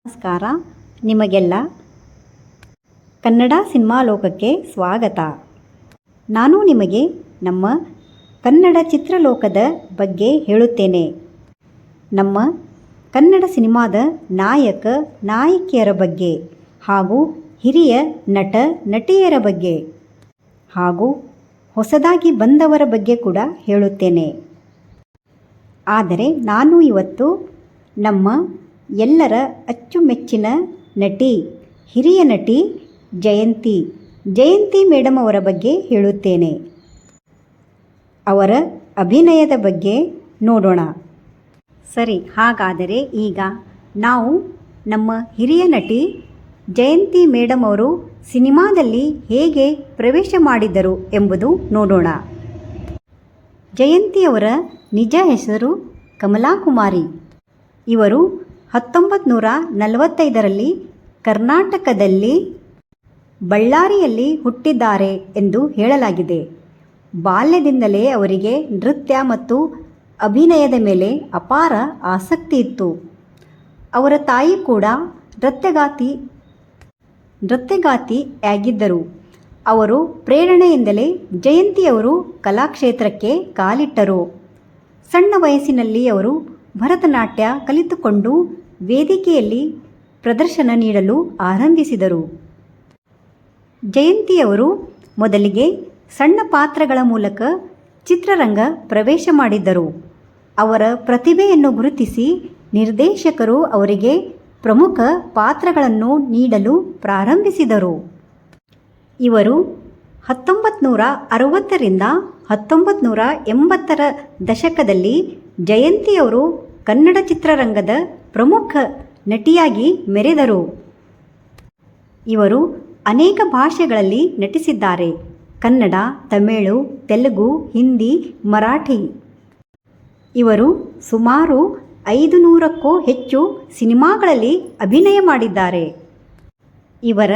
ನಮಸ್ಕಾರ. ನಿಮಗೆಲ್ಲ ಕನ್ನಡ ಸಿನಿಮಾ ಲೋಕಕ್ಕೆ ಸ್ವಾಗತ. ನಾನು ನಿಮಗೆ ನಮ್ಮ ಕನ್ನಡ ಚಿತ್ರಲೋಕದ ಬಗ್ಗೆ ಹೇಳುತ್ತೇನೆ. ನಮ್ಮ ಕನ್ನಡ ಸಿನಿಮಾದ ನಾಯಕ ನಾಯಕಿಯರ ಬಗ್ಗೆ ಹಾಗೂ ಹಿರಿಯ ನಟ ನಟಿಯರ ಬಗ್ಗೆ ಹಾಗೂ ಹೊಸದಾಗಿ ಬಂದವರ ಬಗ್ಗೆ ಕೂಡ ಹೇಳುತ್ತೇನೆ. ಆದರೆ ನಾನು ಇವತ್ತು ನಮ್ಮ ಎಲ್ಲರ ಅಚ್ಚುಮೆಚ್ಚಿನ ನಟಿ, ಹಿರಿಯ ನಟಿ ಜಯಂತಿ ಮೇಡಮ್ ಅವರ ಬಗ್ಗೆ ಹೇಳುತ್ತೇನೆ. ಅವರ ಅಭಿನಯದ ಬಗ್ಗೆ ನೋಡೋಣ. ಸರಿ, ಹಾಗಾದರೆ ಈಗ ನಾವು ನಮ್ಮ ಹಿರಿಯ ನಟಿ ಜಯಂತಿ ಮೇಡಮ್ ಅವರು ಸಿನಿಮಾದಲ್ಲಿ ಹೇಗೆ ಪ್ರವೇಶ ಮಾಡಿದರು ಎಂಬುದು ನೋಡೋಣ. ಜಯಂತಿಯವರ ನಿಜ ಹೆಸರು ಕಮಲಾ ಕುಮಾರಿ. ಇವರು 1945ರಲ್ಲಿ ಕರ್ನಾಟಕದಲ್ಲಿ ಬಳ್ಳಾರಿಯಲ್ಲಿ ಹುಟ್ಟಿದ್ದಾರೆ ಎಂದು ಹೇಳಲಾಗಿದೆ. ಬಾಲ್ಯದಿಂದಲೇ ಅವರಿಗೆ ನೃತ್ಯ ಮತ್ತು ಅಭಿನಯದ ಮೇಲೆ ಅಪಾರ ಆಸಕ್ತಿ ಇತ್ತು. ಅವರ ತಾಯಿ ಕೂಡ ನೃತ್ಯಗಾತಿಯಾಗಿದ್ದರು. ಅವರು ಪ್ರೇರಣೆಯಿಂದಲೇ ಜಯಂತಿಯವರು ಕಲಾಕ್ಷೇತ್ರಕ್ಕೆ ಕಾಲಿಟ್ಟರು. ಸಣ್ಣ ವಯಸ್ಸಿನಲ್ಲಿ ಅವರು ಭರತನಾಟ್ಯ ಕಲಿತುಕೊಂಡು ವೇದಿಕೆಯಲ್ಲಿ ಪ್ರದರ್ಶನ ನೀಡಲು ಆರಂಭಿಸಿದರು. ಜಯಂತಿಯವರು ಮೊದಲಿಗೆ ಸಣ್ಣ ಪಾತ್ರಗಳ ಮೂಲಕ ಚಿತ್ರರಂಗ ಪ್ರವೇಶ ಮಾಡಿದ್ದರು. ಅವರ ಪ್ರತಿಭೆಯನ್ನು ಗುರುತಿಸಿ ನಿರ್ದೇಶಕರು ಅವರಿಗೆ ಪ್ರಮುಖ ಪಾತ್ರಗಳನ್ನು ನೀಡಲು ಪ್ರಾರಂಭಿಸಿದರು. ಇವರು 1960ರಿಂದ 1980ರ ದಶಕದಲ್ಲಿ ಜಯಂತಿಯವರು ಕನ್ನಡ ಚಿತ್ರರಂಗದ ಪ್ರಮುಖ ನಟಿಯಾಗಿ ಮೆರೆದರು. ಇವರು ಅನೇಕ ಭಾಷೆಗಳಲ್ಲಿ ನಟಿಸಿದ್ದಾರೆ. ಕನ್ನಡ, ತಮಿಳು, ತೆಲುಗು, ಹಿಂದಿ, ಮರಾಠಿ. ಇವರು ಸುಮಾರು 500ಕ್ಕೂ ಹೆಚ್ಚು ಸಿನಿಮಾಗಳಲ್ಲಿ ಅಭಿನಯ ಮಾಡಿದ್ದಾರೆ. ಇವರ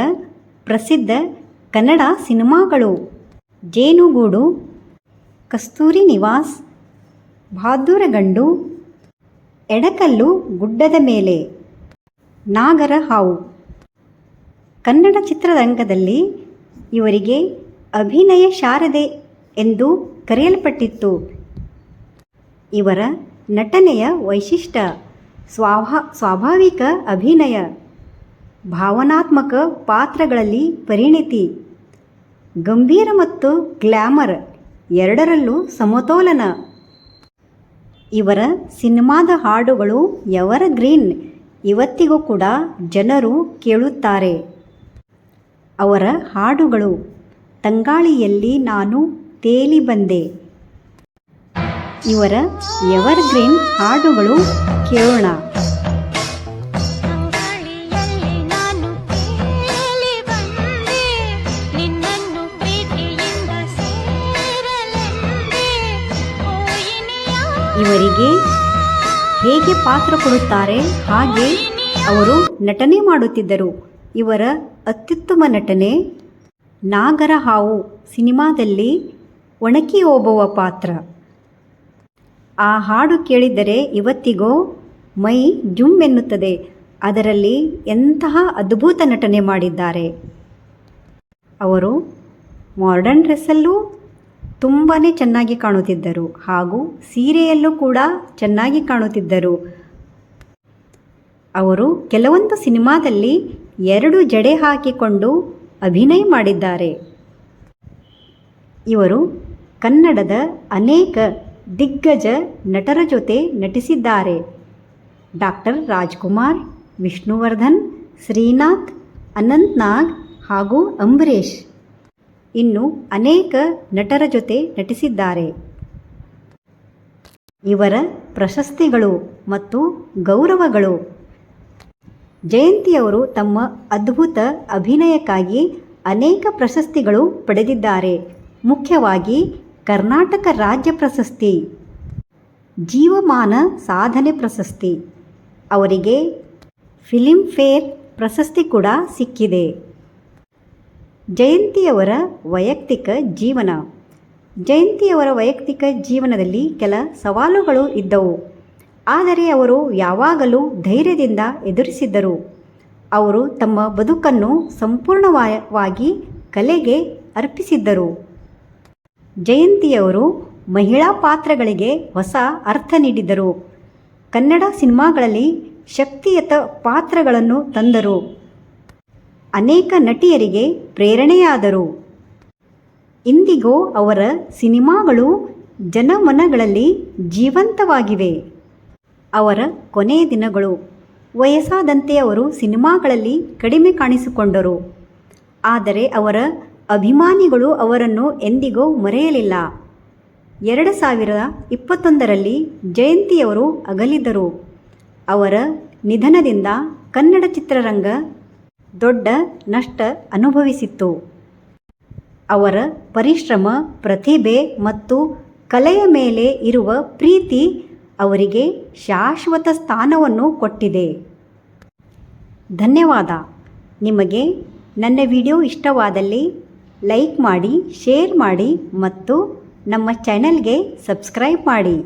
ಪ್ರಸಿದ್ಧ ಕನ್ನಡ ಸಿನಿಮಾಗಳು ಜೇನುಗೂಡು, ಕಸ್ತೂರಿ ನಿವಾಸ್, ಬಹಾದ್ದೂರ ಗಂಡು, ಎಡಕಲ್ಲು ಗುಡ್ಡದ ಮೇಲೆ, ನಾಗರ ಹಾವು. ಕನ್ನಡ ಚಿತ್ರರಂಗದಲ್ಲಿ ಇವರಿಗೆ ಅಭಿನಯ ಶಾರದೆ ಎಂದು ಕರೆಯಲ್ಪಟ್ಟಿತ್ತು. ಇವರ ನಟನೆಯ ವೈಶಿಷ್ಟ್ಯ ಸ್ವಾಭಾವಿಕ ಅಭಿನಯ, ಭಾವನಾತ್ಮಕ ಪಾತ್ರಗಳಲ್ಲಿ ಪರಿಣಿತಿ, ಗಂಭೀರ ಮತ್ತು ಗ್ಲ್ಯಾಮರ್ ಎರಡರಲ್ಲೂ ಸಮತೋಲನ. ಇವರ ಸಿನಿಮಾದ ಹಾಡುಗಳು ಎವರ್ಗ್ರೀನ್, ಇವತ್ತಿಗೂ ಕೂಡ ಜನರು ಕೇಳುತ್ತಾರೆ. ಅವರ ಹಾಡುಗಳು ತಂಗಾಳಿಯಲ್ಲಿ ನಾನು ತೇಲಿ ಬಂದೆ. ಇವರ ಎವರ್ಗ್ರೀನ್ ಹಾಡುಗಳು ಕೇಳೋಣ. ಇವರಿಗೆ ಹೇಗೆ ಪಾತ್ರ ಕೊಡುತ್ತಾರೆ ಹಾಗೆ ಅವರು ನಟನೆ ಮಾಡುತ್ತಿದ್ದರು. ಇವರ ಅತ್ಯುತ್ತಮ ನಟನೆ ನಾಗರ ಹಾವು ಸಿನಿಮಾದಲ್ಲಿ ಒಣಗಿ ಓಬವ್ವ ಪಾತ್ರ. ಆ ಹಾಡು ಕೇಳಿದರೆ ಇವತ್ತಿಗೂ ಮೈ ಜುಮ್ ಎನ್ನುತ್ತದೆ. ಅದರಲ್ಲಿ ಎಂತಹ ಅದ್ಭುತ ನಟನೆ ಮಾಡಿದ್ದಾರೆ. ಅವರು ಮಾಡರ್ನ್ ಡ್ರೆಸ್ಸಲ್ಲೂ ತುಂಬಾ ಚೆನ್ನಾಗಿ ಕಾಣುತ್ತಿದ್ದರು ಹಾಗೂ ಸೀರೆಯಲ್ಲೂ ಕೂಡ ಚೆನ್ನಾಗಿ ಕಾಣುತ್ತಿದ್ದರು. ಅವರು ಕೆಲವೊಂದು ಸಿನಿಮಾದಲ್ಲಿ 2 ಜಡೆ ಹಾಕಿಕೊಂಡು ಅಭಿನಯ ಮಾಡಿದ್ದಾರೆ. ಇವರು ಕನ್ನಡದ ಅನೇಕ ದಿಗ್ಗಜ ನಟರ ಜೊತೆ ನಟಿಸಿದ್ದಾರೆ. ಡಾಕ್ಟರ್ ರಾಜ್ಕುಮಾರ್, ವಿಷ್ಣುವರ್ಧನ್, ಶ್ರೀನಾಥ್, ಅನಂತ್ ನಾಗ್ ಹಾಗೂ ಅಂಬರೀಷ್ ಇನ್ನು ಅನೇಕ ನಟರ ಜೊತೆ ನಟಿಸಿದ್ದಾರೆ. ಇವರ ಪ್ರಶಸ್ತಿಗಳು ಮತ್ತು ಗೌರವಗಳು. ಜಯಂತಿಯವರು ತಮ್ಮ ಅದ್ಭುತ ಅಭಿನಯಕ್ಕಾಗಿ ಅನೇಕ ಪ್ರಶಸ್ತಿಗಳು ಪಡೆದಿದ್ದಾರೆ. ಮುಖ್ಯವಾಗಿ ಕರ್ನಾಟಕ ರಾಜ್ಯ ಪ್ರಶಸ್ತಿ, ಜೀವಮಾನ ಸಾಧನೆ ಪ್ರಶಸ್ತಿ. ಅವರಿಗೆ ಫಿಲ್ಮ್ ಫೇರ್ ಪ್ರಶಸ್ತಿ ಕೂಡ ಸಿಕ್ಕಿದೆ. ಜಯಂತಿಯವರ ವೈಯಕ್ತಿಕ ಜೀವನ. ಜಯಂತಿಯವರ ವೈಯಕ್ತಿಕ ಜೀವನದಲ್ಲಿ ಕೆಲ ಸವಾಲುಗಳು ಇದ್ದವು. ಆದರೆ ಅವರು ಯಾವಾಗಲೂ ಧೈರ್ಯದಿಂದ ಎದುರಿಸಿದ್ದರು. ಅವರು ತಮ್ಮ ಬದುಕನ್ನು ಸಂಪೂರ್ಣವಾಗಿ ಕಲೆಗೆ ಅರ್ಪಿಸಿದ್ದರು. ಜಯಂತಿಯವರು ಮಹಿಳಾ ಪಾತ್ರಗಳಿಗೆ ಹೊಸ ಅರ್ಥ ನೀಡಿದರು. ಕನ್ನಡ ಸಿನಿಮಾಗಳಲ್ಲಿ ಶಕ್ತಿಯುತ ಪಾತ್ರಗಳನ್ನು ತಂದರು. ಅನೇಕ ನಟಿಯರಿಗೆ ಪ್ರೇರಣೆಯಾದರು. ಇಂದಿಗೂ ಅವರ ಸಿನಿಮಾಗಳು ಜನಮನಗಳಲ್ಲಿ ಜೀವಂತವಾಗಿವೆ. ಅವರ ಕೊನೆಯ ದಿನಗಳು. ವಯಸ್ಸಾದಂತೆ ಅವರು ಸಿನಿಮಾಗಳಲ್ಲಿ ಕಡಿಮೆ ಕಾಣಿಸಿಕೊಂಡರು. ಆದರೆ ಅವರ ಅಭಿಮಾನಿಗಳು ಅವರನ್ನು ಎಂದಿಗೂ ಮರೆಯಲಿಲ್ಲ. 2021ರಲ್ಲಿ ಜಯಂತಿಯವರು ಅಗಲಿದರು. ಅವರ ನಿಧನದಿಂದ ಕನ್ನಡ ಚಿತ್ರರಂಗ ದೊಡ್ಡ ನಷ್ಟ ಅನುಭವಿಸಿತ್ತು. ಅವರ ಪರಿಶ್ರಮ, ಪ್ರತಿಭೆ ಮತ್ತು ಕಲೆಯ ಮೇಲೆ ಇರುವ ಪ್ರೀತಿ ಅವರಿಗೆ ಶಾಶ್ವತ ಸ್ಥಾನವನ್ನು ಕೊಟ್ಟಿದೆ. ಧನ್ಯವಾದ. ನಿಮಗೆ ನನ್ನ ವಿಡಿಯೋ ಇಷ್ಟವಾದಲ್ಲಿ ಲೈಕ್ ಮಾಡಿ, ಶೇರ್ ಮಾಡಿ ಮತ್ತು ನಮ್ಮ ಚಾನೆಲ್ಗೆ ಸಬ್ಸ್ಕ್ರೈಬ್ ಮಾಡಿ.